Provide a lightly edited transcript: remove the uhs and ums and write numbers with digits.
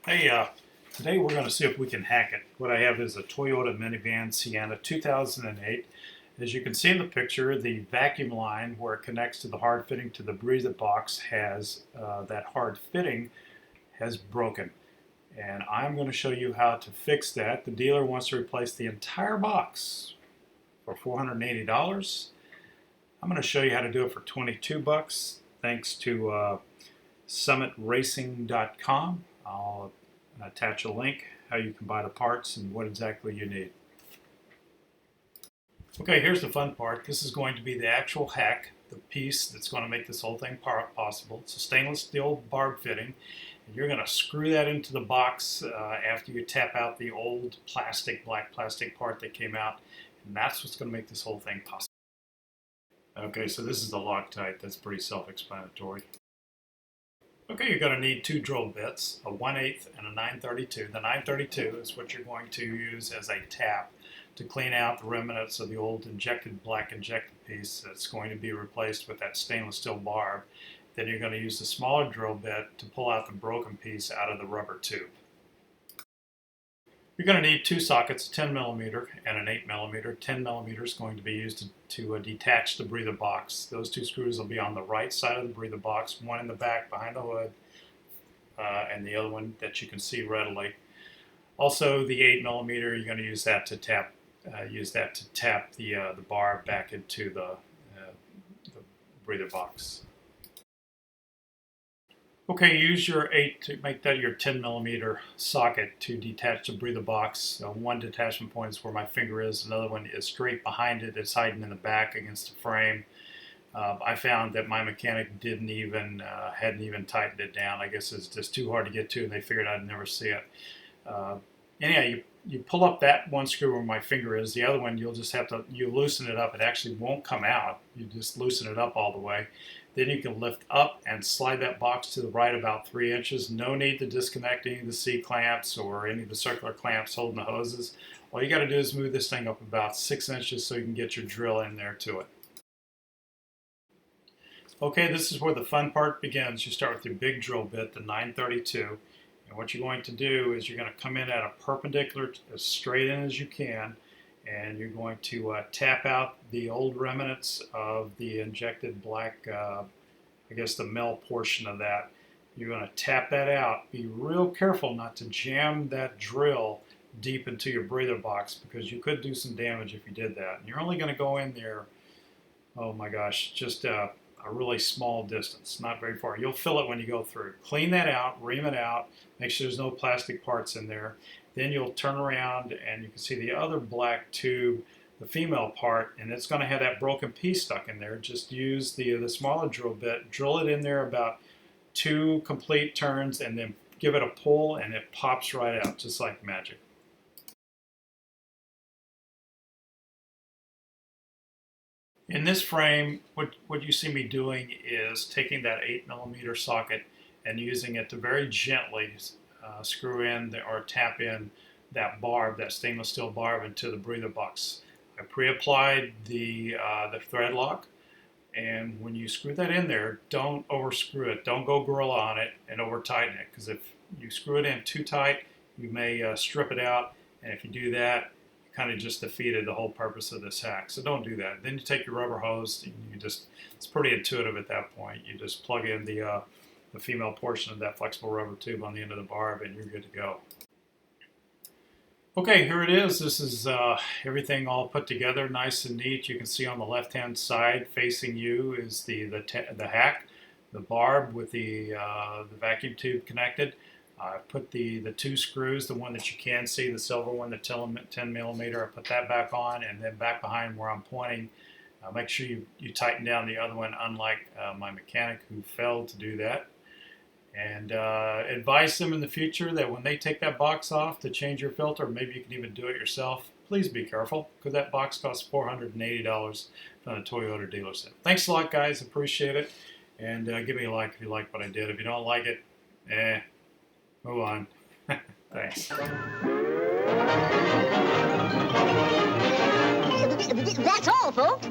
Hey, today we're going to see if we can hack it. What I have is a Toyota minivan Sienna 2008. As you can see in the picture, the vacuum line where it connects to the hard fitting to the breather box has that hard fitting has broken. And I'm going to show you how to fix that. The dealer wants to replace the entire box for $480. I'm going to show you how to do it for 22 bucks thanks to summitracing.com. I'll attach a link how you can buy the parts and what exactly you need. Okay, here's the fun part. This is going to be the actual hack, the piece that's going to make this whole thing possible. It's a stainless steel barb fitting, and you're going to screw that into the box after you tap out the old black plastic part that came out, and that's what's going to make this whole thing possible. Okay, so this is the Loctite. That's pretty self-explanatory. Okay, you're going to need two drill bits, a 1/8 and a 932. The 932 is what you're going to use as a tap to clean out the remnants of the old black injected piece that's going to be replaced with that stainless steel barb. Then you're going to use the smaller drill bit to pull out the broken piece out of the rubber tube. You're going to need two sockets, a 10 millimeter and an 8 millimeter. 10 millimeter is going to be used to detach the breather box. Those two screws will be on the right side of the breather box, one in the back behind the hood, and the other one that you can see readily. Also, the 8 millimeter, you're going to use that to tap the barb back into the breather box. Okay, use your 8 to make that your 10 millimeter socket to detach the breather box. One detachment point is where my finger is. Another one is straight behind it. It's hiding in the back against the frame. I found that my mechanic hadn't even tightened it down. I guess it's just too hard to get to, and they figured I'd never see it. Anyhow, you pull up that one screw where my finger is. The other one, you'll just have to loosen it up. It actually won't come out. You just loosen it up all the way. Then you can lift up and slide that box to the right about 3 inches. No need to disconnect any of the C-clamps or any of the circular clamps holding the hoses. All you got to do is move this thing up about 6 inches so you can get your drill in there to it. Okay, this is where the fun part begins. You start with your big drill bit, the 932. And what you're going to do is you're going to come in at a perpendicular, as straight in as you can, and you're going to tap out the old remnants of the injected black, I guess the mel portion of that. You're going to tap that out. Be real careful not to jam that drill deep into your breather box because you could do some damage if you did that. And you're only going to go in there, oh my gosh, just a really small distance, not very far. You'll feel it when you go through. Clean that out, ream it out, make sure there's no plastic parts in there. Then you'll turn around and you can see the other black tube, the female part, and it's going to have that broken piece stuck in there. Just use the smaller drill bit, drill it in there about 2 complete turns, and then give it a pull, and it pops right out, just like magic. In this frame, what you see me doing is taking that 8 millimeter socket and using it to very gently screw in or tap in that barb, that stainless steel barb, into the breather box. I pre-applied the thread lock, and when you screw that in there, don't over screw it. Don't go gorilla on it and over tighten it, because if you screw it in too tight, you may strip it out, and if you do that, you kind of just defeated the whole purpose of this hack. So don't do that. Then you take your rubber hose, and it's pretty intuitive at that point. You just plug in the female portion of that flexible rubber tube on the end of the barb, and you're good to go. Okay, here it is. This is everything all put together, nice and neat. You can see on the left-hand side, facing you, is the hack, the barb with the vacuum tube connected. I put the 2 screws, the one that you can see, the silver one, the 10 millimeter. I put that back on, and then back behind where I'm pointing, make sure you tighten down the other one, unlike my mechanic who failed to do that. And advise them in the future that when they take that box off to change your filter, maybe you can even do it yourself. Please be careful, because that box costs $480 from the Toyota dealership. Thanks a lot, guys. Appreciate it. And give me a like if you like what I did. If you don't like it, move on. Thanks. That's all, folks.